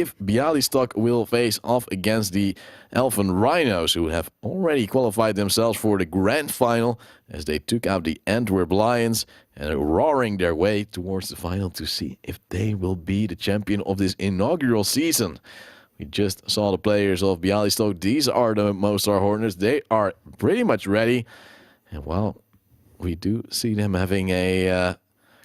if Bialystok will face off against the Elfin Rhinos, who have already qualified themselves for the grand final as they took out the Antwerp Lions and are roaring their way towards the final to see if they will be the champion of this inaugural season. We just saw the players of Bialystok. These are the Mostar Hornets. They are pretty much ready. And well, we do see them having a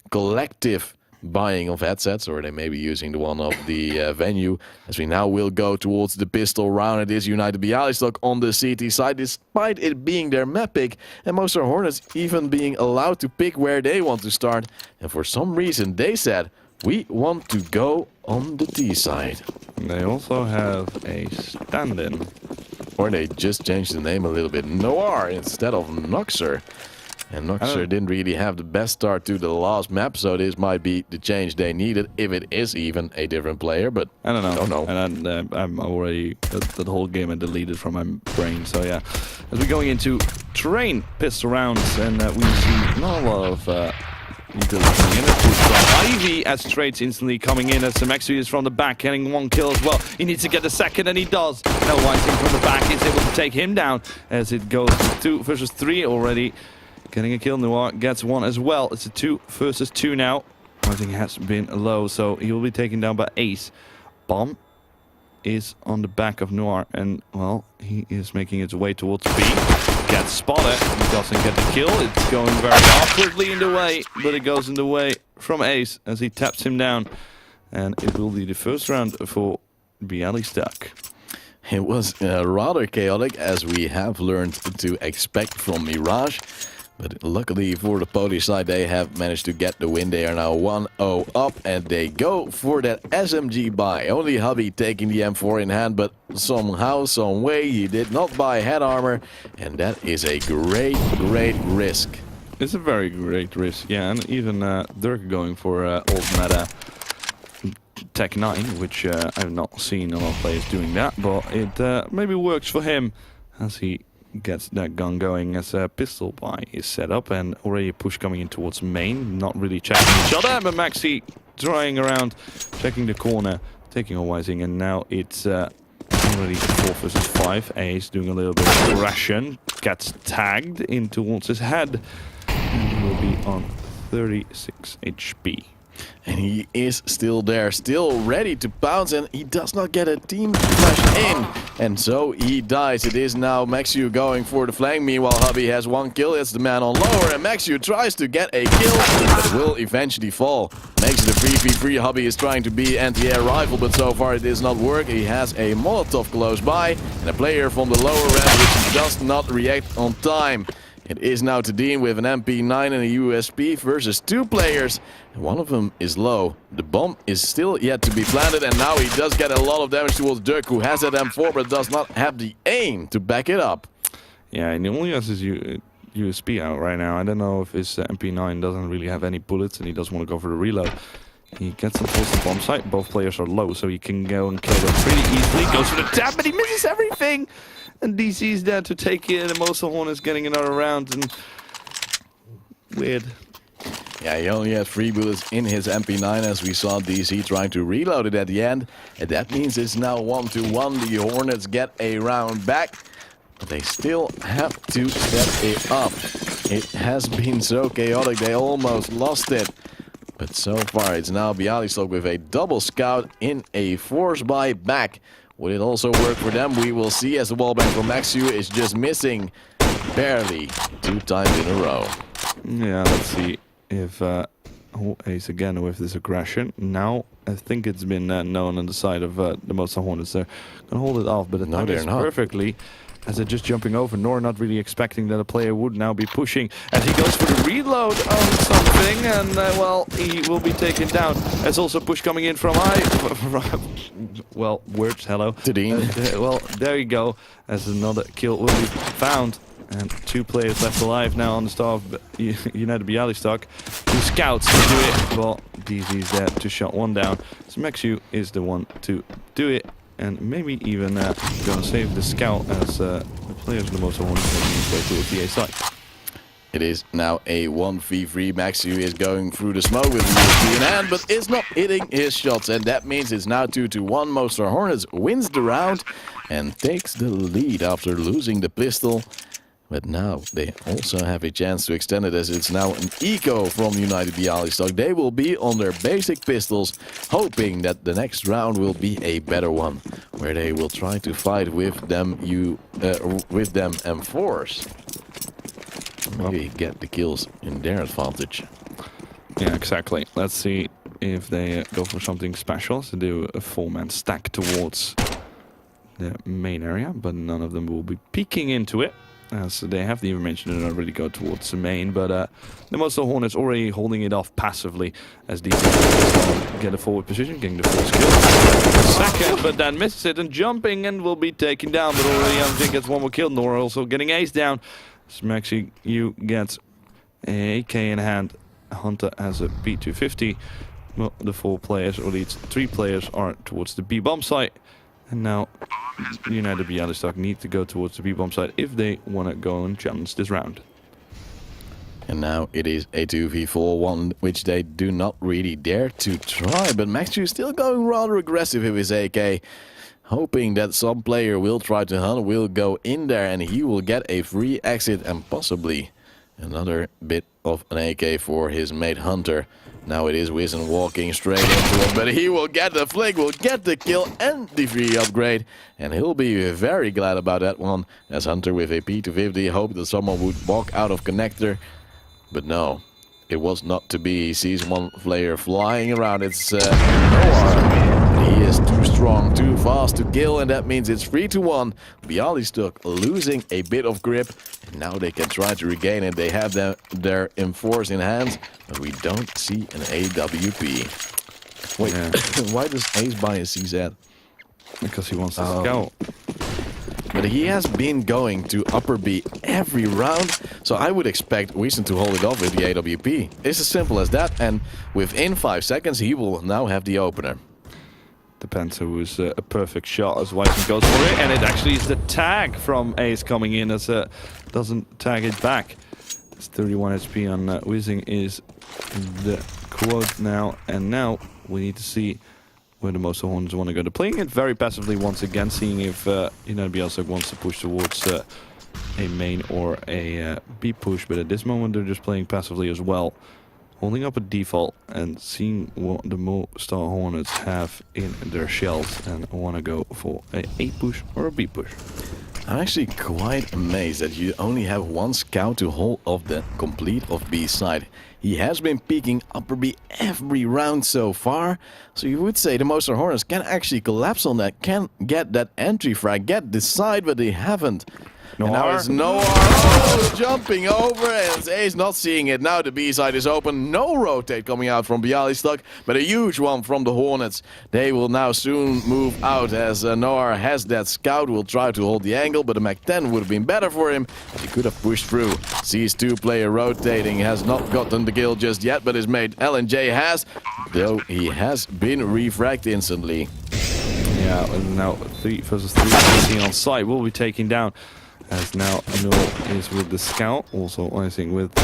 collective buying of headsets, or they may be using the one of the venue, as we now will go towards the pistol round. It is United Bialystok on the CT side, despite it being their map pick, and Mostar Hornets even being allowed to pick where they want to start. And for some reason, they said, we want to go on the T side. They also have a stand-in. Or they just changed the name a little bit. Noir instead of Noxer. And Noxer didn't really have the best start to the last map, so this might be the change they needed, if it is even a different player, but I don't know. Don't know. And I'm already, that whole game I deleted from my brain, so yeah. As we're going into terrain pistol rounds, and we see not a lot of utility coming in. Ivy as trades instantly coming in as Maxu is from the back, getting one kill as well. He needs to get the second, and he does. Now Whiting from the back is able to take him down as it goes to 2 versus 3 already. Getting a kill. Noir gets one as well. It's a 2 versus 2 now. Whiting has been low, so he will be taken down by Ace. Bomb is on the back of Noir, and well, he is making its way towards B. Gets spotted. He doesn't get the kill. It's going very awkwardly in the way, but it goes in the way from Ace as he taps him down. And it will be the first round for Bialystok. it was rather chaotic, as we have learned to expect from Mirage. But luckily for the Polish side, they have managed to get the win. They are now 1-0 up, and they go for that SMG buy. Only Hubby taking the M4 in hand, but somehow, some way, he did not buy head armor, and that is a great risk. It's a very great risk, yeah, and even Dirk going for old meta Tech 9, which I've not seen a lot of players doing that, but it maybe works for him as he gets that gun going, as a pistol buy is set up, and already a push coming in towards main, not really checking each other, but Maxi trying around, checking the corner, taking a Wising, and now it's already 4 versus 5. Ace doing a little bit of aggression, gets tagged in towards his head, and he will be on 36 HP. And he is still there, still ready to pounce, and he does not get a team flash in. And so he dies. It is now Maxu going for the flank. Meanwhile, Hubby has 1 kill. It's the man on lower, and Maxu tries to get a kill, but will eventually fall. Makes it a 3v3. Hubby is trying to be anti-air rifle, but so far it does not work. He has a Molotov close by, and a player from the lower ramp which does not react on time. It is now Tadine with an MP9 and a USP versus 2 players. And one of them is low. The bomb is still yet to be planted, and now he does get a lot of damage towards Dirk, who has that M4 but does not have the aim to back it up. Yeah, and he only has his USP out right now. I don't know if his MP9 doesn't really have any bullets and he doesn't want to go for the reload. He gets them close to the bomb site. Both players are low, so he can go and kill them pretty easily. Goes for the tap, but he misses everything. And DC is there to take it, and Mostar Hornets getting another round. And weird. Yeah, he only has 3 bullets in his MP9, as we saw DC trying to reload it at the end. And that means it's now 1-1. The Hornets get a round back, but they still have to step it up. It has been so chaotic, they almost lost it. But so far, it's now Bialystok with a double scout in a force buy back. Will it also work for them? We will see, as the wallbang from Maxu is just missing barely 2 times in a row. Yeah, let's see if Ace again with this aggression. Now, I think it's been known on the side of the Mostar Hornets. They're going to hold it off, but it times perfectly. As they're just jumping over, nor not really expecting that a player would now be pushing as he goes for the reload on something, and well, he will be taken down. There's also push coming in from well, words, hello. Well, there you go, as another kill will be found, and 2 players left alive now on the star of United Bialystok. 2 scouts to do it. Well, DZ's there to shut 1 down, so Maxu is the one to do it. And maybe even gonna save the scout, as the players of the Mostar Hornets making his way towards the A side. It is now a 1v3. Maxu is going through the smoke with the USP in hand, but is not hitting his shots. And that means it's now 2-1. Mostar Hornets wins the round and takes the lead after losing the pistol. But now they also have a chance to extend it, as it's now an eco from United Bialystok. They will be on their basic pistols, hoping that the next round will be a better one, where they will try to fight with them M4s. Maybe get the kills in their advantage. Yeah, exactly. Let's see if they go for something special to do a 4-man stack towards the main area, but none of them will be peeking into it. So they have the information and not really go towards the main, but the Mostar Hornets already holding it off passively as these get a forward position, getting the first kill. Second, but then misses it and jumping and will be taken down, but already Young gets one more kill. Nora also getting ace down. Smaxy, you get a AK in hand. Hunter has a P250. Well, the 4 players, or at least 3 players, are towards the B-bomb site. And now United Bialystok need to go towards the B-bomb site if they want to go and challenge this round. And now it is a 2v4, one which they do not really dare to try. But Maxu is still going rather aggressive with his AK, hoping that some player will try to hunt, will go in there, and he will get a free exit and possibly another bit of an AK for his mate Hunter. Now it is Wizen walking straight into him, but he will get the flick, will get the kill and the free upgrade. And he'll be very glad about that one, as Hunter with a P250 hoped that someone would walk out of connector. But no, it was not to be. He sees one player flying around. It's Noah. He is too strong, too fast to kill, and that means it's 3-1. Bialystok losing a bit of grip, and now they can try to regain it. They have their M4s in hand, but we don't see an AWP. Wait, yeah. Why does Ace buy a CZ? Because he wants to scout. But he has been going to upper B every round, so I would expect Wiesen to hold it off with the AWP. It's as simple as that, and within 5 seconds he will now have the opener. Depends who is a perfect shot as Wiesen goes for it, and it actually is the tag from Ace coming in as doesn't tag it back. It's 31 HP on Wiesen is the quote now, and now we need to see where the Mostar Hornets want to go. They're playing it very passively once again, seeing if Bialystok wants to push towards a main or a B push, but at this moment they're just playing passively as well. Holding up a default and seeing what the Mostar Hornets have in their shells and want to go for a A push or a B push. I'm actually quite amazed that you only have one scout to hold off the complete of B side. He has been peeking upper B every round so far, so you would say the Mostar Hornets can actually collapse on that, can get that entry frag, get this side, but they haven't. And now it's Noah jumping over, and Ace not seeing it. Now the B side is open. No rotate coming out from Bialystok, but a huge one from the Hornets. They will now soon move out, as Noah has that scout, will try to hold the angle, but the Mac-10 would have been better for him. He could have pushed through. Sees 2-player rotating, has not gotten the kill just yet, but his mate LNJ has, though he has been refragged instantly. Yeah, and now 3 versus 3 on site will be taken down. As now Noel is with the scout, also I think with the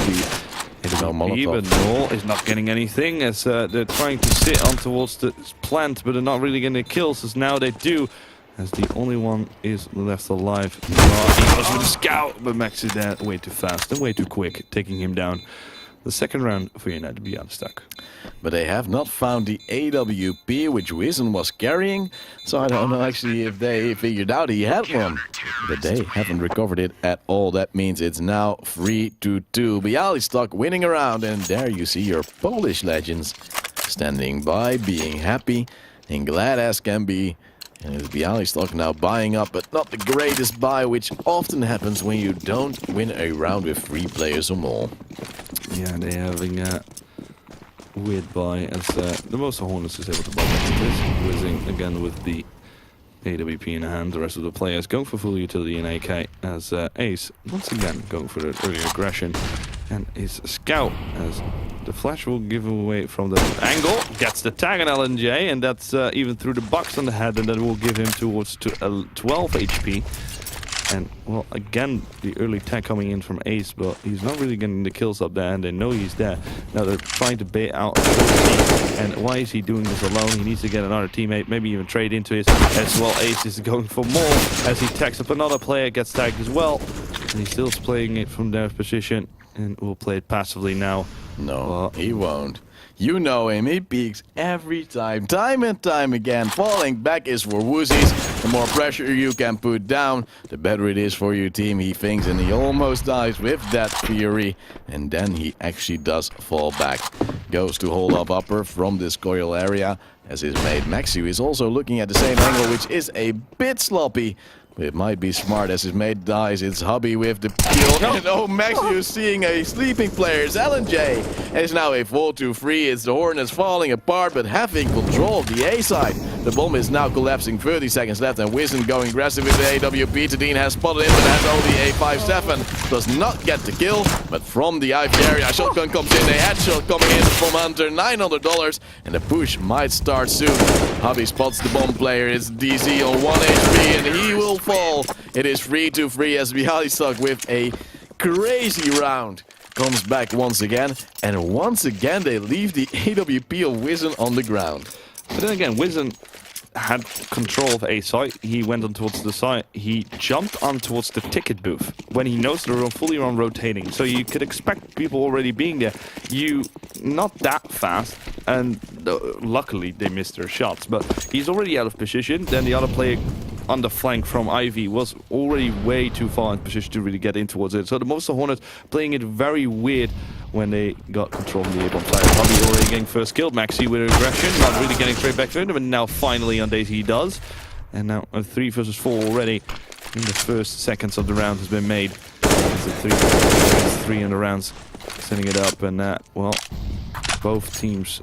AWP, but Noel is not getting anything, as they're trying to sit on towards the plant, but they're not really getting the kills, as now they do, as the only one is left alive. He goes with the scout, but Max is there way too fast and way too quick, taking him down. The second round for United Bialystok. But they have not found the AWP which Wiesen was carrying, so I don't know actually if they figured out he had one. But they haven't recovered it at all. That means it's now 3-2. Bialystok winning a round, and there you see your Polish legends standing by, being happy and glad as can be. And it's Bialystok now buying up, but not the greatest buy, which often happens when you don't win a round with 3 players or more. Yeah, they're having a weird buy, as the Mostar Hornets is able to buy this. Wiesen again with the AWP in hand. The rest of the players going for full utility in AK, as Ace once again going for the early aggression. And his scout, as the flash will give away from the angle, gets the tag on LNJ, and that's even through the box on the head, and that will give him towards 12 HP. And, well, again, the early tag coming in from Ace, but he's not really getting the kills up there, and they know he's there. Now they're trying to bait out a team, and why is he doing this alone? He needs to get another teammate, maybe even trade into it as well. Ace is going for more as he tags up another player, gets tagged as well. And he's still playing it from their position, and will play it passively now. No, he won't. You know him, he peeks every time and time again. Falling back is for wussies. The more pressure you can put down, the better it is for your team, he thinks, and he almost dies with that fury. And then he actually does fall back. Goes to hold up upper from this coil area, as his mate Maxi is also looking at the same angle, which is a bit sloppy. But it might be smart as his mate dies. It's Hubby with the kill. And oh, Maxi is seeing a sleeping player. It's LNJ. And it's now a 4-2-3. It's the Hornets falling apart, but having control of the A side. The bomb is now collapsing. 30 seconds left, and Wizen going aggressive with the AWP. Tadine has spotted him, but has only a 5-7. Does not get the kill, but from the IV area, shotgun comes in. A headshot coming in from Hunter. $900, and the push might start soon. Hubby spots the bomb player. It's DZ on 1 HP, and he will fall. It is 3-3 as Bialystok with a crazy round comes back once again, and once again they leave the AWP of Wizen on the ground. But then again, Wizen had control of A side. He went on towards the side. He jumped on towards the ticket booth when he knows they're fully on rotating. So you could expect people already being there. You not that fast, and luckily they missed their shots. But he's already out of position. Then the other player on the flank from Ivy was already way too far in position to really get in towards it. So the Mostar Hornets playing it very weird when they got control of the A-bomb side. Hubby already getting first kill. Maxi with aggression, not really getting straight back to him, but now finally on Daisy he does. And now a 3 versus 4 already in the first seconds of the round has been made. It's a 3 versus 3 in the rounds, setting it up, and well, both teams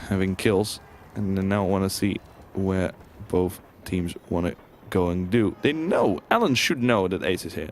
having kills, and then now want to see where both teams want to go and do. They know, Alan should know that Ace is here.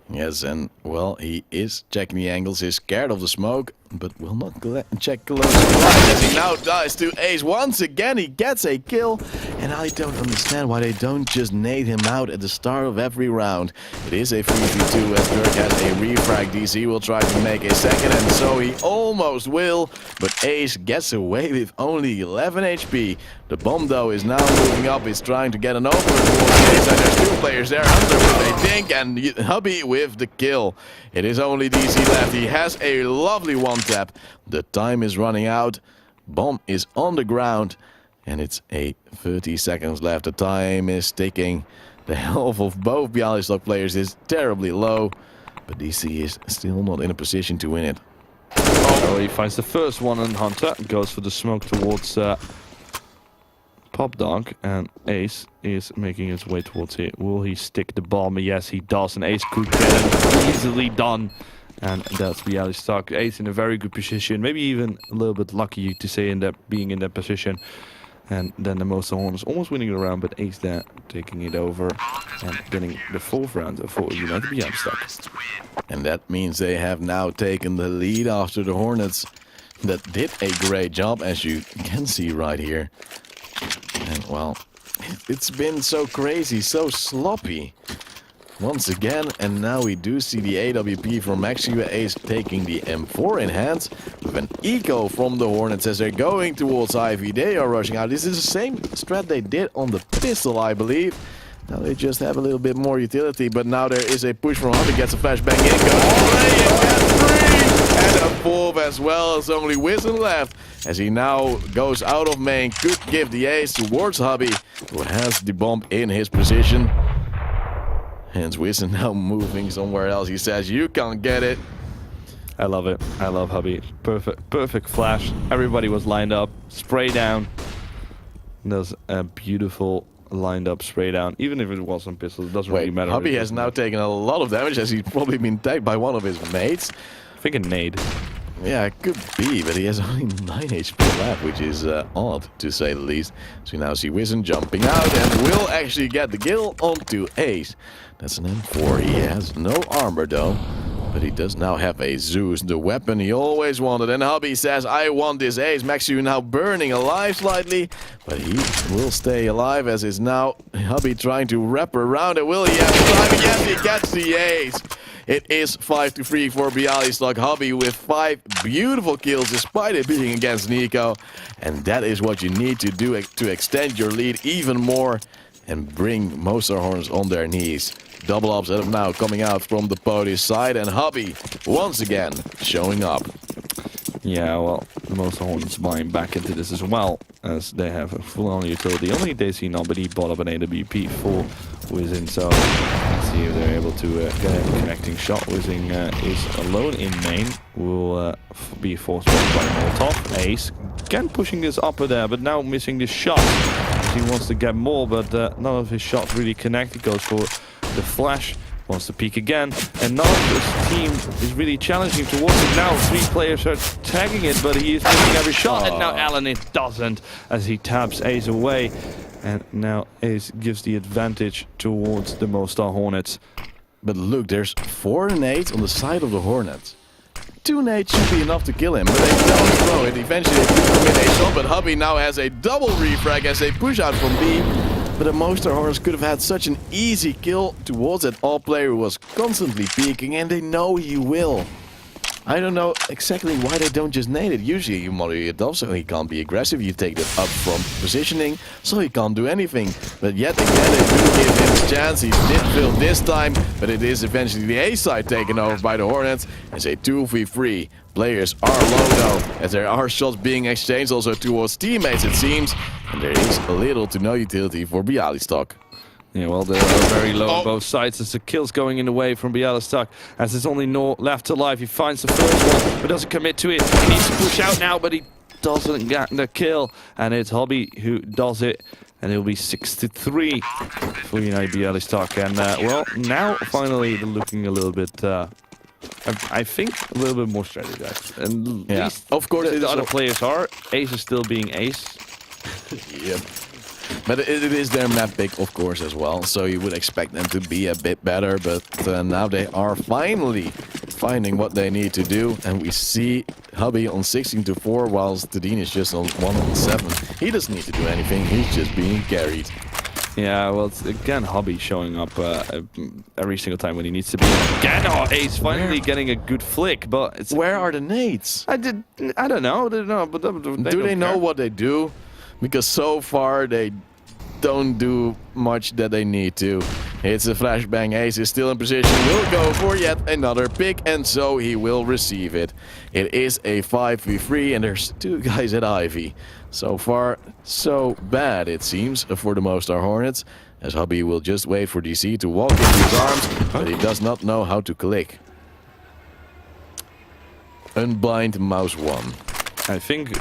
Yes, and well, he is checking the angles. He's scared of the smoke, but will not check close as he now dies to Ace. Once again, he gets a kill, and I don't understand why they don't just nade him out at the start of every round. It is a 3v2 as Dirk has a refrag. DC will try to make a second, and so he almost will, but Ace gets away with only 11 HP. The bomb, though, is now moving up. He's trying to get an opener towards Ace, and there's 2 players there. Hunter with a dink, and Hubby with the kill. It is only DC left. He has a lovely one-tap. The time is running out. Bomb is on the ground, and it's a 30 seconds left. The time is ticking. The health of both Bialystok players is terribly low, but DC is still not in a position to win it. Oh, he finds the first one, and Hunter goes for the smoke towards Pop Dog, and Ace is making his way towards it. Will he stick the bomb? Yes, he does, and Ace could get it easily done. And that's Bialystok. Ace in a very good position, maybe even a little bit lucky to say in that being in that position. And then the Mostar Hornets almost winning the round, but Ace there taking it over and getting the 4th round for United Bialystok. And that means they have now taken the lead after the Hornets that did a great job, as you can see right here. And well, it's been so crazy, so sloppy once again, and now we do see the AWP from Maxi Ace taking the M4 in hands with an eco from the Hornets as they're going towards Ivy. They are rushing out. This is the same strat they did on the pistol, I believe. Now they just have a little bit more utility, but now there is a push from Hubby, gets a flashbang in, goes away and gets 3! And a 4th as well, as only Wizen left. As he now goes out of main, could give the ace towards Hubby, who has the bomb in his position. And Wizen now moving somewhere else. He says, you can't get it. I love it. I love Hubby. Perfect flash. Everybody was lined up. Spray down. Does a beautiful lined up spray down. Even if it was on pistol, it doesn't really matter. Hubby has now taken a lot of damage as he's probably been tagged by one of his mates. I think a nade. Yeah, it could be, but he has only 9 HP left, which is odd, to say the least. So you now see Wizen jumping out and will actually get the kill onto Ace. That's an M4. He has no armor, though. But he does now have a Zeus, the weapon he always wanted. And Hubby says, I want this ace. Maxu now burning alive slightly. But he will stay alive as is now Hubby trying to wrap around it. Will he have time? Yes, he gets the ace. It is 5-3 for Bialystok. Hubby with 5 beautiful kills despite it being against Nico. And that is what you need to do to extend your lead even more and bring Mostar Hornets on their knees. Double ups as of now coming out from the podium side, and Hubby once again showing up. Yeah, well, the Mostar Hornets buying back into this as well, as they have a full-on utility. Only DC not, but he bought up an AWP for Wizzing, so let's see if they're able to get a connecting shot. Wizzing is alone in main, will be forced by Molotov. Ace again pushing this upper there, but now missing the shot. He wants to get more, but none of his shots really connect. He goes for the flash, wants to peek again, and none of this team is really challenging towards it. Now 3 players are tagging it, but he is missing every shot, and now Alan it doesn't, as he taps Ace away, and now Ace gives the advantage towards the Mostar Hornets. But look, there's 4 nades on the side of the Hornets. 2 nades should be enough to kill him, but they don't throw it. Eventually they commit a shot, but Hubby now has a double refrag as they push out from B. But the Mostar Hornets could have had such an easy kill towards that all player who was constantly peeking, and they know he will. I don't know exactly why they don't just nade it. Usually you monitor it off so he can't be aggressive. You take it up from positioning so he can't do anything. But yet again they do give him a chance. He did fill this time, but it is eventually the A side taken over by the Hornets. It's a 2v3. Players are low though, as there are shots being exchanged also towards teammates it seems. And there is a little to no utility for Bialystok. Yeah, well, they are very low on both sides as the kill's going in the way from Bialystok. As there's only no left alive, he finds the first one, but doesn't commit to it. He needs to push out now, but he doesn't get the kill. And it's Hubby who does it, and it'll be 6-3 for United Bialystok. And, well, now finally they're looking a little bit... I think a little bit more strategized. And yeah, of course the other players are. Ace is still being Ace. Yep. But it is their map pick, of course, as well. So you would expect them to be a bit better. But now they are finally finding what they need to do. And we see Hubby on 16-4, whilst Tadine is just on 1-7. He doesn't need to do anything. He's just being carried. Yeah, well, it's again Hubby showing up every single time when he needs to be. Again, Ace finally getting a good flick, but it's... Where are the nades? I don't know. But do they know what they do? Because so far they don't do much that they need to. It's a flashbang. Ace is still in position. Will go for yet another pick, and so he will receive it. It is a 5v3, and there's 2 guys at Ivy. So far, so bad it seems for the Mostar Hornets, as Hubby will just wait for DC to walk into his arms, but he does not know how to click. Unblind mouse 1. I think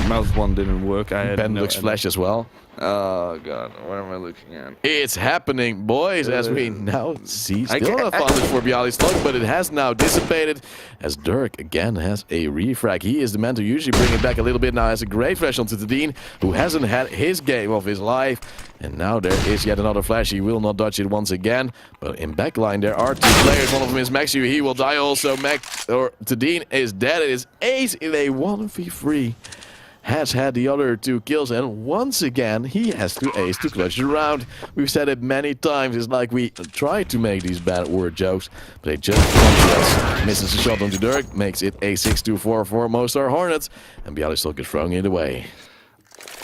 mouse 1 didn't work. I had Ben looks flash as well. Oh god, what am I looking at? It's happening, boys, as we now see. Still an advantage for Bialystok, but it has now dissipated as Dirk again has a refrag. He is the man to usually bring it back a little bit. Now has a great flash onto Tadine, who hasn't had his game of his life. And now there is yet another flash. He will not dodge it once again. But in backline there are 2 players. One of them is Maxu. He will die also. Tadine is dead. It is Ace in a 1v3. Has had the other 2 kills, and once again he has to ace to clutch the round. We've said it many times. It's like we try to make these bad word jokes, but they just come to us. Misses a shot onto Dirk, makes it a 6-4 for Mostar Hornets, and Bialystok is throwing it away.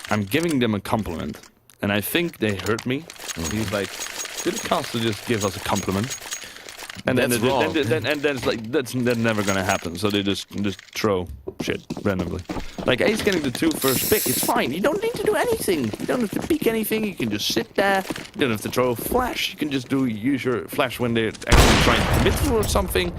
I'm giving them a compliment, and I think they hurt me. He's like, did it cost to just give us a compliment? And then it's like that's never gonna happen. So they just throw shit randomly. Like Ace getting the 2 first pick, it's fine. You don't need to do anything. You don't have to peek anything. You can just sit there. You don't have to throw a flash. You can just use your flash when they're actually trying to commit to or something.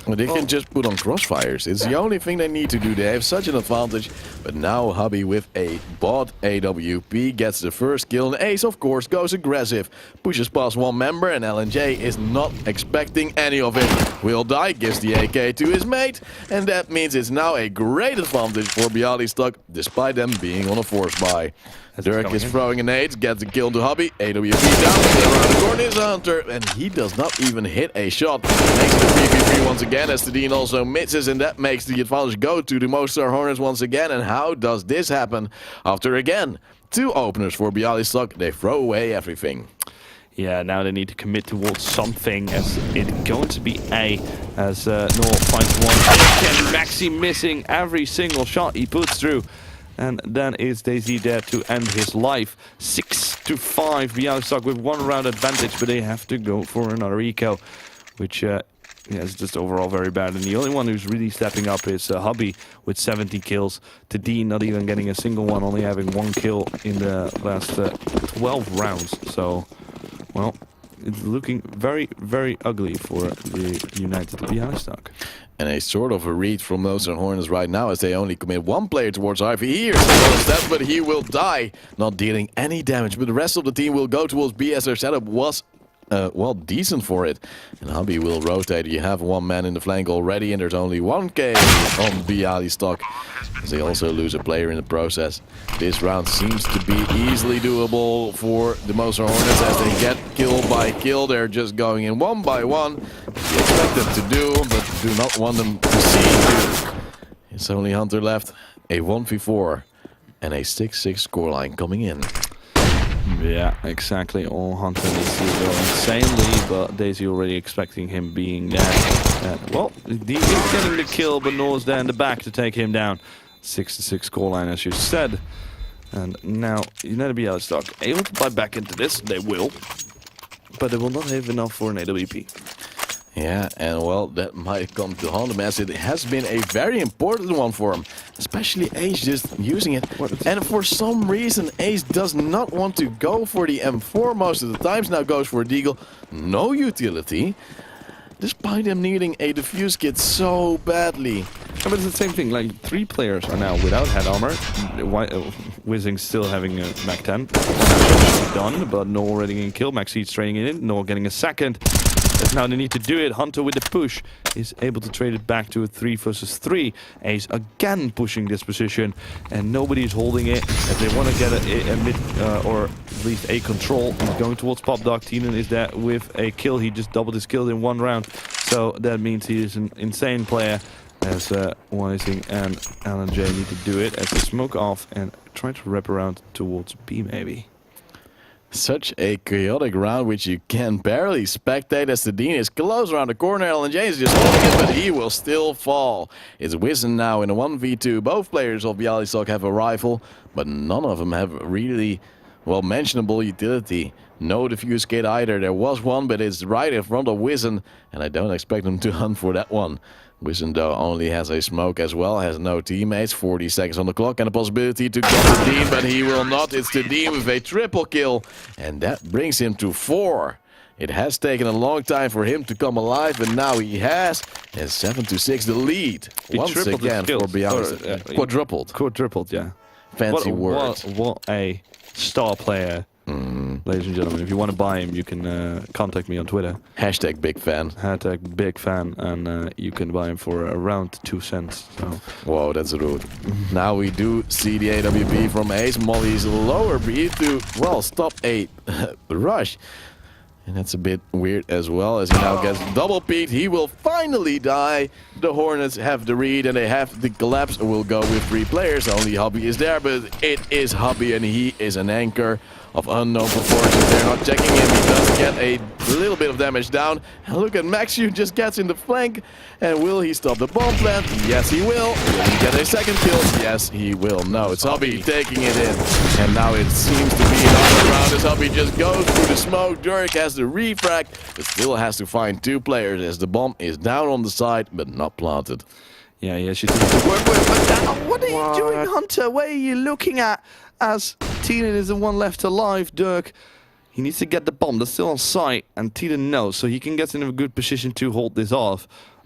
Well, they can just put on crossfires. It's the only thing they need to do. They have such an advantage. But now Hubby with a bot AWP gets the first kill. And Ace, of course, goes aggressive. Pushes past one member and LNJ is not expecting any of it. Will die, gives the AK to his mate. And that means it's now a great advantage for Bialystok, despite them being on a force buy. Dirk is throwing a nade, gets the kill to Hubby. AWP down, still around the corner is Hunter, and he does not even hit a shot. Makes the 3v3 once again as the Dean also misses, and that makes the advantage go to the Mostar Hornets once again. And how does this happen? After again, 2 openers for Bialystok, they throw away everything. Yeah, now they need to commit towards something, as it's going to be A, as Noor finds one. Again, Maxi missing every single shot he puts through. And then is Daisy there to end his life. 6-5, Bialystok with 1 round advantage, but they have to go for another eco, which is just overall very bad. And the only one who's really stepping up is Hubby with 70 kills. To Dean not even getting a single one, only having 1 kill in the last 12 rounds. So, well, it's looking very, very ugly for the United Bialystok. And a sort of a read from Mostar Hornets right now, as they only commit 1 player towards Ivy. Here's a step, but he will die, not dealing any damage. But the rest of the team will go towards B, as their setup was well, decent for it. And Hubby will rotate. You have 1 man in the flank already, and there's only 1k on Bialystok, as they also lose a player in the process. This round seems to be easily doable for the Mostar Hornets, as they get kill by kill. They're just going in 1 by 1. You expect them to do, but do not want them to see. It's only Hunter left. A 1v4 and a 6-6 scoreline coming in. Yeah, exactly. All Hunter needs to go insanely, but Daisy already expecting him being there. Well, he is getting the kill, but Noor's there in the back to take him down. 6-6 scoreline, as you said. And now United Bialystok able to buy back into this. They will, but they will not have enough for an AWP. Yeah, and well, that might come to haunt him, as it has been a very important one for him. Especially Ace just using it. And for some reason, Ace does not want to go for the M4 most of the times. Now goes for a Deagle. No utility. Despite him needing a defuse kit so badly. Yeah, but it's the same thing. Like, 3 players are now without head armor. Whizzing still having a Mac 10. Done, but Noor already getting killed. Maxi trading it in. Noor getting a second. Now they need to do it. Hunter with the push is able to trade it back to a 3 versus 3. Ace again pushing this position, and nobody's holding it. If they want to get a mid or at least a control, he's going towards Pop Dog. Teenan is there with a kill. He just doubled his kill in 1 round, so that means he is an insane player. As Wising and LNJ need to do it as they smoke off and try to wrap around towards B maybe. Such a chaotic round, which you can barely spectate, as the Dean is close around the corner. LNJ is just holding it, but he will still fall. It's Wizen now in a 1v2. Both players of Bialystok have a rifle, but none of them have really, well, mentionable utility. No defuse kit either. There was one, but it's right in front of Wizen, and I don't expect him to hunt for that one. Wizen, though, only has a smoke as well, has no teammates, 40 seconds on the clock, and a possibility to get the Dean, but he will not. It's the Dean with a triple kill, and that brings him to 4. It has taken a long time for him to come alive, but now he has, and 7-6 the lead. He once again for Bialystok. Quadrupled, yeah. Fancy words. What a star player. Ladies and gentlemen, if you want to buy him, you can contact me on Twitter. Hashtag big fan. Hashtag big fan, and you can buy him for around 2 cents. So. Whoa, that's rude. Now we do see the AWP from Ace. Molly's lower B to, well, stop a rush. And that's a bit weird as well, as he now gets double peeked. He will finally die. The Hornets have the read, and they have the collapse. Will go with 3 players. Only Hubby is there, but it is Hubby, and he is an anchor of unknown proportions. They're not checking him. He does get a little bit of damage down. And look at Maxu, just gets in the flank. And will he stop the bomb plant? Yes, he will. Will he get a second kill? Yes, he will. No, it's Hubby taking it in. And now it seems to be another round as Hubby just goes through the smoke. Dirk has the refract, but still has to find 2 players as the bomb is down on the side, but not planted. Yeah, yeah, she's doing to work with. But now, what are you doing, Hunter? Where are you looking at? As Teenan is the one left alive, Dirk, he needs to get the bomb. That's still on site, and Teenan knows, so he can get in a good position to hold this off.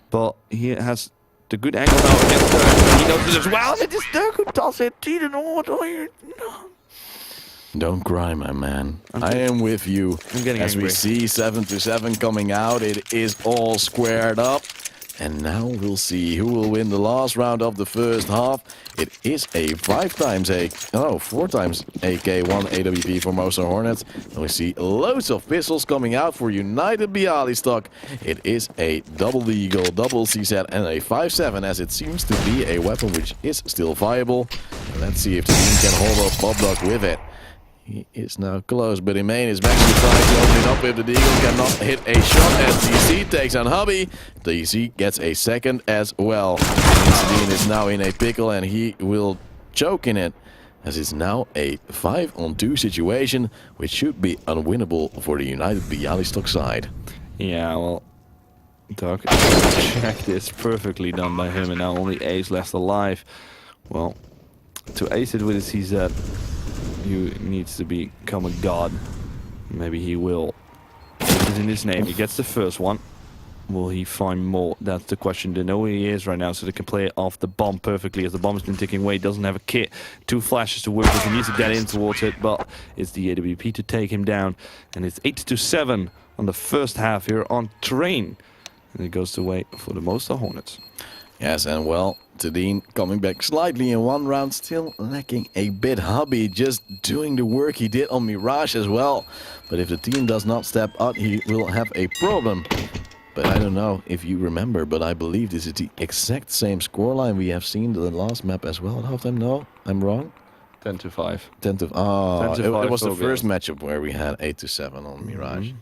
but he has the good angle now against Dirk. He knows it as well. It is Dirk who does it. He didn't know what Don't cry, my man. I am with you. I'm getting As angry. we see 7-7 coming out, it is all squared up. And now we'll see who will win the last round of the first half. It is a 4 times AK, 1 AWP for Mostar Hornets. And we see loads of pistols coming out for United Bialystok. It is a double Eagle, double CZ and a 5.7, as it seems to be a weapon which is still viable. And let's see if the team can hold up Bobdog with it. He is now close, but Imain is actually trying to open it up with the Deagle. Cannot hit a shot as DC takes on Hubby. DC gets a second as well. Sedin is now in a pickle and he will choke in it, as it's now a 5-on-2 situation, which should be unwinnable for the United Bialystok side. Yeah, well, Doug, check this, perfectly done by him, and now only Ace left alive. Well, to ace it with a CZ, you needs to become a god. Maybe he will. It is in his name. He gets the first one. Will he find more? That's the question. They know where he is right now, so they can play off the bomb perfectly, as the bomb has been ticking away. He doesn't have a kit. 2 flashes to work with. He needs to get in towards it, but it's the AWP to take him down. And it's 8-7 on the first half here on Train. And it goes the way for the Mostar Hornets. Yes, and well, Tadine coming back slightly in one round, still lacking a bit. Hubby just doing the work he did on Mirage as well. But if the team does not step up, he will have a problem. But I don't know if you remember, but I believe this is the exact same scoreline we have seen the last map as well at halftime. No, I'm wrong. 10-5. 10-5. Oh, it was the first matchup where we had 8-7 on Mirage.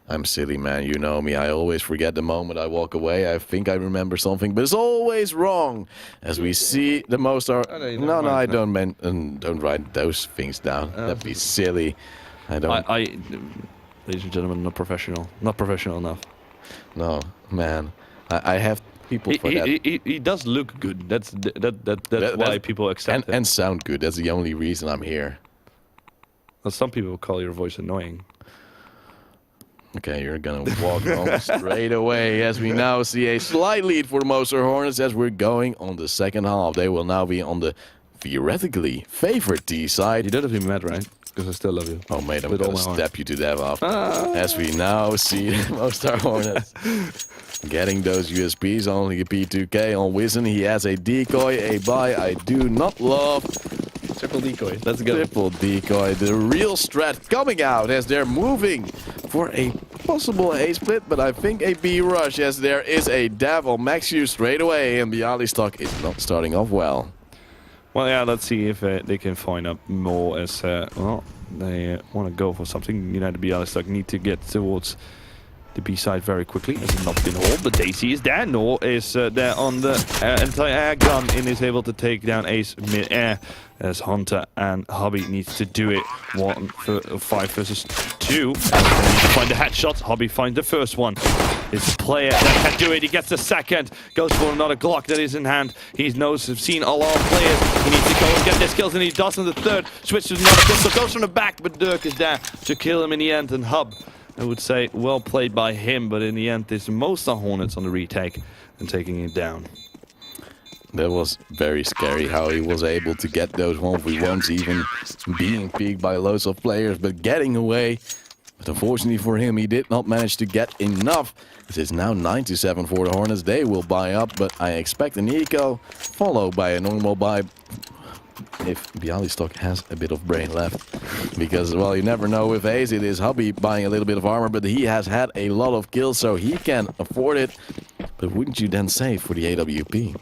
I'm silly, man. You know me. I always forget the moment I walk away. I think I remember something, but it's always wrong. As we see the Mostar. No, I don't don't write those things down. That'd be silly. I don't. Ladies and gentlemen, not professional. Not professional enough. No, man. I have people for that. He does look good. That's why people accept it. And sound good. That's the only reason I'm here. Well, some people call your voice annoying. Okay, you're gonna walk home straight away, as we now see a slight lead for the Mostar Hornets as we're going on the second half. They will now be on the theoretically favored T side. You don't have to be mad, right? Because I still love you. Oh, mate, I'm gonna step you to death off. As we now see the Mostar Hornets getting those USPs, only a P2K on Wizen. He has a decoy, a buy I do not love. Triple decoy. Let's go. Triple decoy. The real strat coming out as they're moving for a possible A split, but I think a B rush, as there is a dab on Maxiu straight away, and Bialystok is not starting off well. Well, yeah, let's see if they can find up more, as well, they want to go for something. United Bialystok need to get towards the B side very quickly, as it's not been hauled, but Daisy is there. Nor is there on the anti-air gun and is able to take down Ace mid-air, as Hunter and Hobby needs to do it. 5 versus 2. Find the headshots. Hobby finds the first one. It's a player that can do it. He gets the second. Goes for another Glock that is in hand. He knows, seen a lot of players. He needs to go and get his kills, and he does in the third. Switches to another pistol. Goes from the back, but Dirk is there to kill him in the end. And Hub, I would say, well played by him, but in the end, it's Mostar Hornets on the retake and taking it down. That was very scary how he was able to get those 1v1s, even being peeked by loads of players, but getting away. But unfortunately for him, he did not manage to get enough. It is now 9-7 for the Hornets. They will buy up, but I expect an eco, followed by a normal buy. If Bialystok has a bit of brain left. Because, well, you never know with Ace. It is Hubby buying a little bit of armor, but he has had a lot of kills, so he can afford it. But wouldn't you then save for the AWP?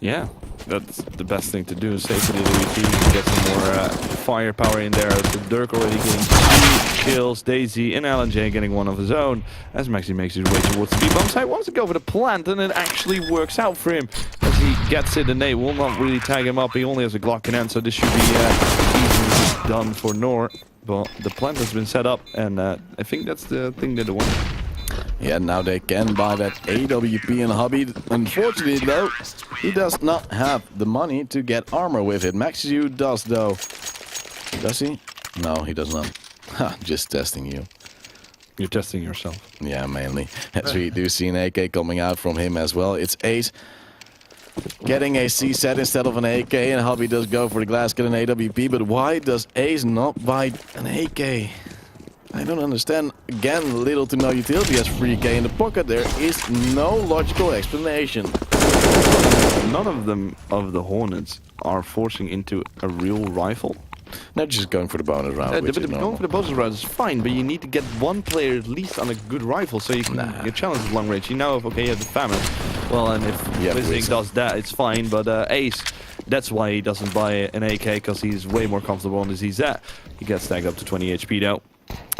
Yeah, that's the best thing to do. Save for the AWP, get some more firepower in there. So Dirk already getting 2 kills. Daisy and LNJ getting 1 of his own. As Maxi makes his way towards the B-bomb side, wants to go for the plant, and it actually works out for him. As he gets it, and they will not really tag him up. He only has a Glock in hand, so this should be easily done for Nor. But the plant has been set up, and I think that's the thing that they want. Yeah, now they can buy that AWP and Hubby. Unfortunately, though, he does not have the money to get armor with it. Maxiu does, though. Does he? No, he does not. Ha, just testing you. You're testing yourself. Yeah, mainly. As we do see an AK coming out from him as well. It's Ace getting a C set instead of an AK, and Hobby does go for the glass kill and AWP, but why does Ace not buy an AK? I don't understand. Again, little to no utility as 3K in the pocket. There is no logical explanation. None of them, of the Hornets, are forcing into a real rifle. They're just going for the bonus round, which is Going normal. for the bonus round is fine, but you need to get one player at least on a good rifle so you can get challenged at long range. You know, if okay, you have the famine. Well, and if Visiting does that, it's fine. But Ace, that's why he doesn't buy an AK, because he's way more comfortable on the ZZ. He gets stacked up to 20 HP though.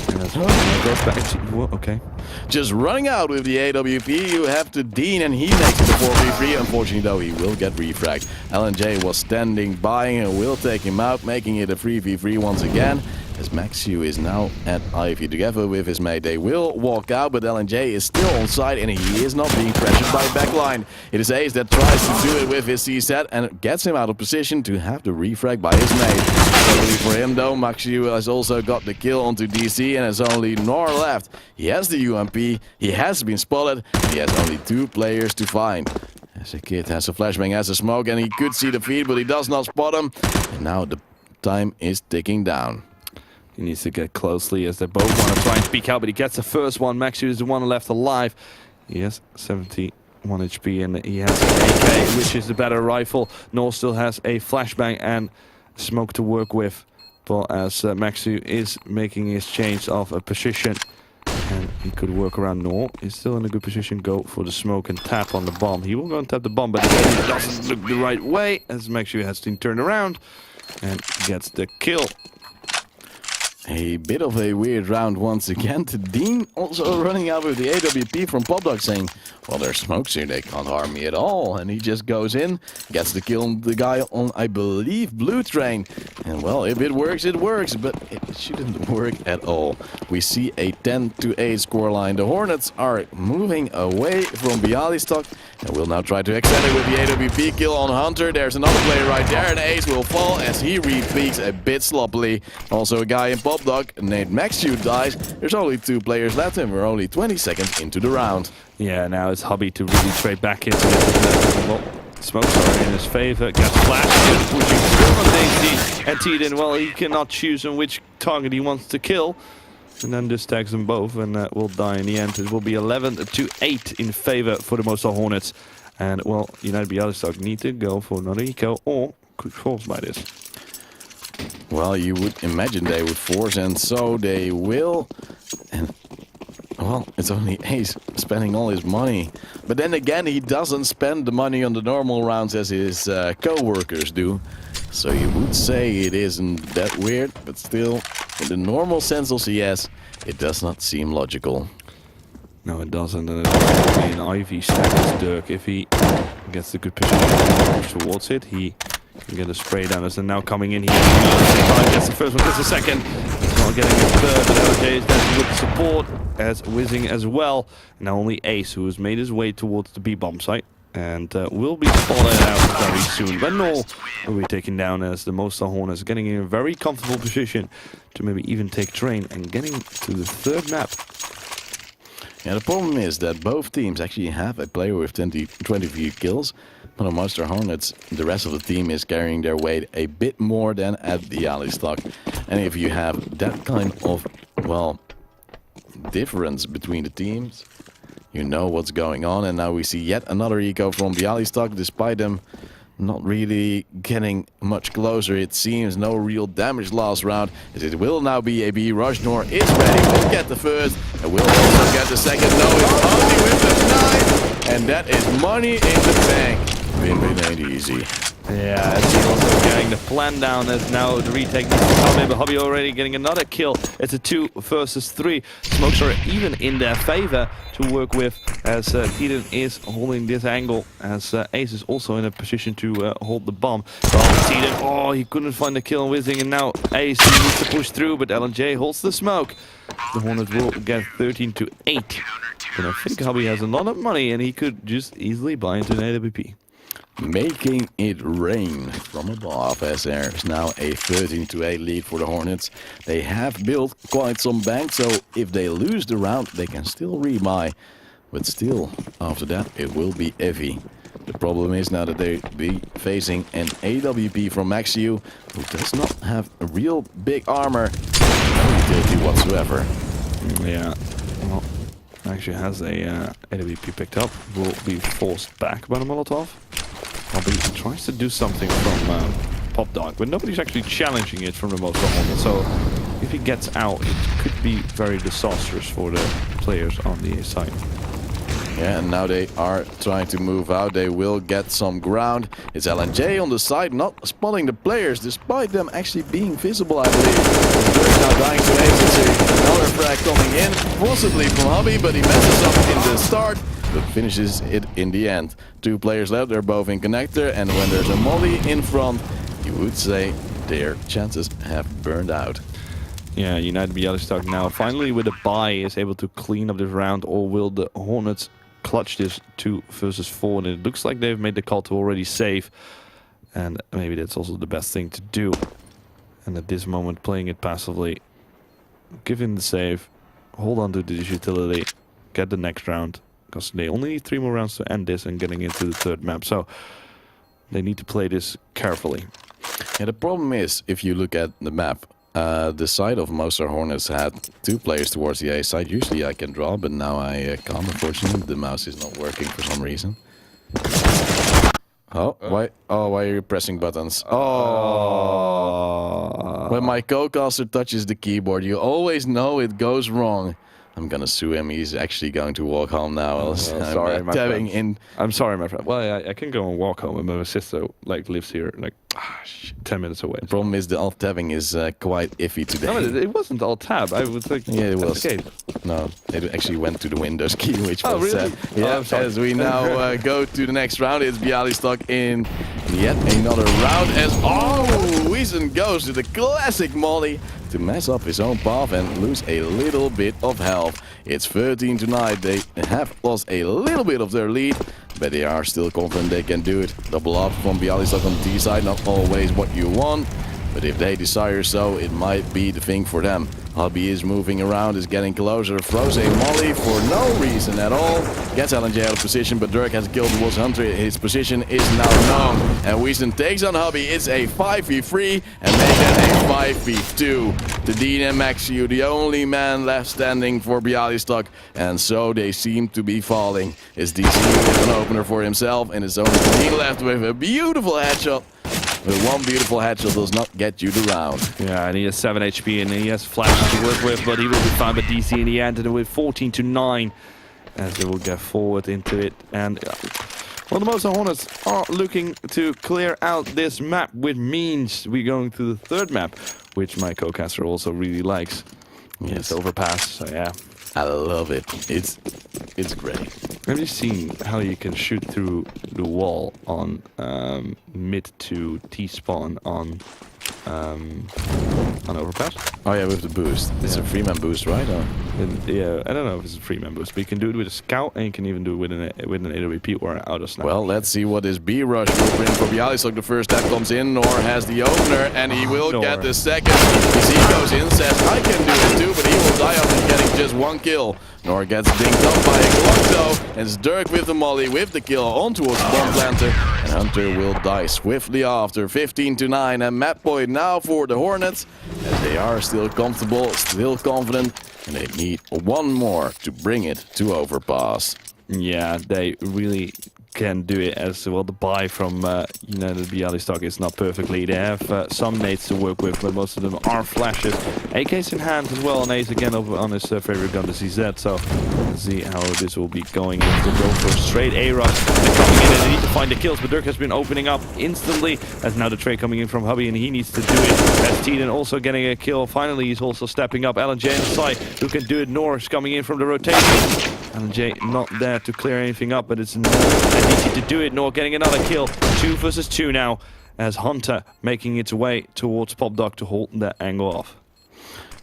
And that's goes back to, well, okay. Just running out with the AWP, you have to Dean, and he makes the 4v3. Unfortunately, though, he will get refragged. LNJ was standing by and will take him out, making it a 3v3 once again. As Maxiu is now at Ivy together with his mate. They will walk out, but LNJ is still on side, and he is not being pressured by backline. It is Ace that tries to do it with his C-set and gets him out of position to have the refrag by his mate. Luckily for him, though, Maxiu has also got the kill onto DC, and has only Nor left. He has the UMP, he has been spotted, and he has only 2 players to find. As a kid has a flashbang, has a smoke, and he could see the feed, but he does not spot him. And now the time is ticking down. He needs to get closely as they both want to try and speak out, but he gets the first one. Maxiu is the one left alive. He has 71 HP and he has an AK, which is the better rifle. Noel still has a flashbang and smoke to work with. But as Maxiu is making his change of a position, and he could work around Noel. He's still in a good position. Go for the smoke and tap on the bomb. He will go and tap the bomb, but it doesn't look the right way as Maxiu has to turn around and gets the kill. A bit of a weird round once again to Dean, also running out with the AWP from Popdog, saying, well, there's smokes here, they can't harm me at all. And he just goes in, gets the kill on the guy on, I believe, Blue Train. And well, if it works, but it shouldn't work at all. We see a 10-8 scoreline. The Hornets are moving away from Bialystok and will now try to extend it with the AWP kill on Hunter. There's another player right there, and Ace will fall as he re-peeks a bit sloppily. Also a guy in Popdog named Maxiu dies. There's only 2 players left and we're only 20 seconds into the round. Yeah, now it's Hobby to really trade back into it. Well, smokes are in his favor. Gets flashed, pushing through on Daisy. And Tiden, well, he cannot choose on which target he wants to kill. And then just tags them both and will die in the end. It will be 11-8 in favor for the Mostar Hornets. And, well, United Bialystok need to go for another eco or could force by this. Well, you would imagine they would force, and so they will. And well, it's only Ace spending all his money. But then again, he doesn't spend the money on the normal rounds as his co-workers do. So you would say it isn't that weird, but still, in the normal sense of CS, it does not seem logical. No, it doesn't. And it's be an Ivy stack as Dirk. If he gets the good position and moves towards it, he can get a spray down. As they're now coming in here. Gets the first one, gets the second. He's not getting the third, but LJ is there with support as Whizzing as well. Now only Ace, who has made his way towards the B bomb site and will be spotted out very soon. But Noel will be taken down as the Mostar Hornets getting in a very comfortable position to maybe even take train and getting to the 3rd map. Yeah, the problem is that both teams actually have a player with 23 kills. But on Mostar Hornets, the rest of the team is carrying their weight a bit more than at Bialystok. And if you have that kind of, well, difference between the teams, you know what's going on. And now we see yet another eco from Bialystok, despite them not really getting much closer. It seems no real damage last round, as it will now be a B rush. Nor is ready, will get the first, and will also get the second. No, it's only with the 9, and that is money in the bank. Win ain't easy. Yeah, as he's also getting the plan down as now the retake needs to come in, but Hobby already getting another kill. It's a 2 versus 3. Smokes are even in their favor to work with as Eden is holding this angle, as Ace is also in a position to hold the bomb. Well, Eden, oh, he couldn't find the kill on Whizzing, and now Ace needs to push through, but LNJ holds the smoke. The Hornets will get 13-8. And I think Hobby has a lot of money and he could just easily buy into an AWP. Making it rain from above, as there's now a 13-8 lead for the Hornets. They have built quite some bank, so if they lose the round, they can still rebuy. But still, after that, it will be heavy. The problem is now that they be facing an AWP from Maxiu, who does not have a real big armor, no utility whatsoever. Yeah, well, actually has a AWP picked up. Will be forced back by the Molotov. Probably tries to do something from Pop Dog, but nobody's actually challenging it from the Mostar Hornet. So if he gets out, it could be very disastrous for the players on the A side. Yeah, and now they are trying to move out. They will get some ground. It's LNJ on the side, not spotting the players, despite them actually being visible, I believe. Dirk now dying to agency. Another frag coming in, possibly from Hobby, but he messes up in the start, but finishes it in the end. 2 players left, they're both in connector, and when there's a molly in front, you would say their chances have burned out. Yeah, United Bialystok now finally with a bye is able to clean up this round, or will the Hornets clutch this 2 versus 4? And it looks like they've made the call to already save, and maybe that's also the best thing to do. And at this moment, playing it passively, give him the save, hold on to this utility, get the next round, because they only need 3 more rounds to end this and getting into the 3rd map. So they need to play this carefully. Yeah, the problem is, if you look at the map, the side of Mostar Hornets had 2 players towards the A side. Usually I can draw, but now I can't, unfortunately. The mouse is not working for some reason. Oh, why? Oh, why are you pressing buttons? Oh! When my co-caster touches the keyboard, you always know it goes wrong. I'm gonna sue him. He's actually going to walk home now. Sorry, my tabbing friend. in. I'm sorry, my friend. Well, I can go and walk home, but my sister lives here 10 minutes away. The problem is the alt tabbing is quite iffy today. No, it wasn't alt tab. I was like, yeah, it was. escape. No, it actually went to the Windows key, which Oh, was really? yeah. As we now go to the next round, it's Bialystok in yet another round. As Wiesen goes to the classic molly to mess up his own path and lose a little bit of health. It's 13-9. They have lost a little bit of their lead, but they are still confident they can do it. Double up from Bialystok on the T side, not always what you want, but if they desire so, it might be the thing for them. Hobby is moving around, is getting closer, throws a molly for no reason at all. Gets LNJ out of position, but Dirk has killed the Wolves Hunter. His position is now known. And Wiesen takes on Hobby. It's a 5v3 and make it a 5v2. The Dean and Maxiu, the only man left standing for Bialystok. And so they seem to be falling. It's DC with an opener for himself, and it's only Dean left with a beautiful headshot. But one beautiful headshot does not get you the round. Yeah, and he has 7 HP and he has flashes to work with, but he will be found by DC in the end, and with 14-9 as they will get forward into it. And well, the Mostar Hornets are looking to clear out this map, which means we're going to the 3rd map, which my co-caster also really likes. Yes. It's overpass, so yeah. I love it. It's great. Have you seen how you can shoot through the wall on mid to T-spawn on overpass? Oh yeah, with the boost. It's a Freeman boost, right? Or? Yeah, I don't know if it's a Freeman boost, but you can do it with a scout, and you can even do it with an AWP or an auto sniper. Well, let's see what this B rush will bring for Bialystok. The first step comes in, Nor has the opener, and he will get the second. As he goes in, says, I can do it too, but he will die after getting just 1 kill. Nor gets dinged up by a Glock though, and it's Dirk with the molly with the kill on towards the bomb planter, and Hunter will die swiftly after. 15-9, and map point now for the Hornets, as they are still comfortable, still confident, and they need 1 more to bring it to overpass. Yeah, they really can do it as well. The buy from United Bialystok is not perfectly. They have some nades to work with, but most of them are flashes. AKs in hand as well, and Ace again over on his favorite gun, the CZ. So let's see how this will be going. If they go for a straight A rush, they're coming in and they need to find the kills, but Dirk has been opening up instantly. As now the trade coming in from Hubby, and he needs to do it. As Teden also getting a kill. Finally, he's also stepping up. LNJ on the side, who can do it. Norris coming in from the rotation. LNJ not there to clear anything up, but it's Nor and easy to do it. Nor getting another kill. 2 versus 2 now, as Hunter making its way towards Pop Dog to hold that angle off.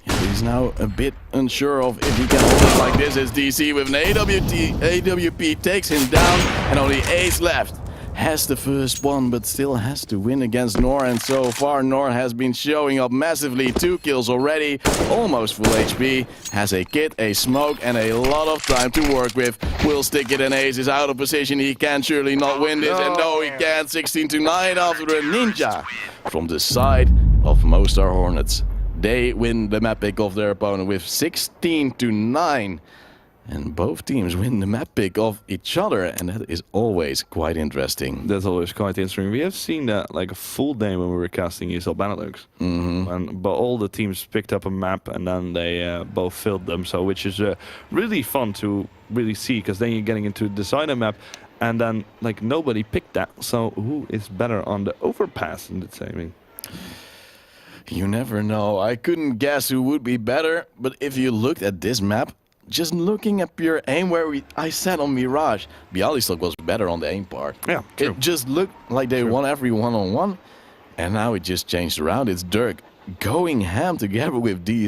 Yeah, he's now a bit unsure of if he can hold it like this as DC with an AWP takes him down, and only Ace left. has the first one, but still has to win against Nor. And so far, Nor has been showing up massively. 2 kills already, almost full HP. Has a kit, a smoke, and a lot of time to work with. Will stick it, and Ace is out of position. He can surely not win this, and no, he can't. 16-9 after the Ninja from the side of Mostar Hornets. They win the map pick of their opponent with 16-9. And both teams win the map pick of each other, and that is always quite interesting. That's always quite interesting. We have seen that like a full day when we were casting ESL Benelux. But all the teams picked up a map and then they both filled them, so which is really fun to really see, because then you're getting into decide a map and then like nobody picked that. So who is better on the overpass in the timing? You never know. I couldn't guess who would be better, but if you looked at this map, just looking at pure aim, where I said on Mirage, Bialystok was better on the aim part. Yeah, true. It just looked like they won every one-on-one, and now it just changed around. It's Dirk going ham together with D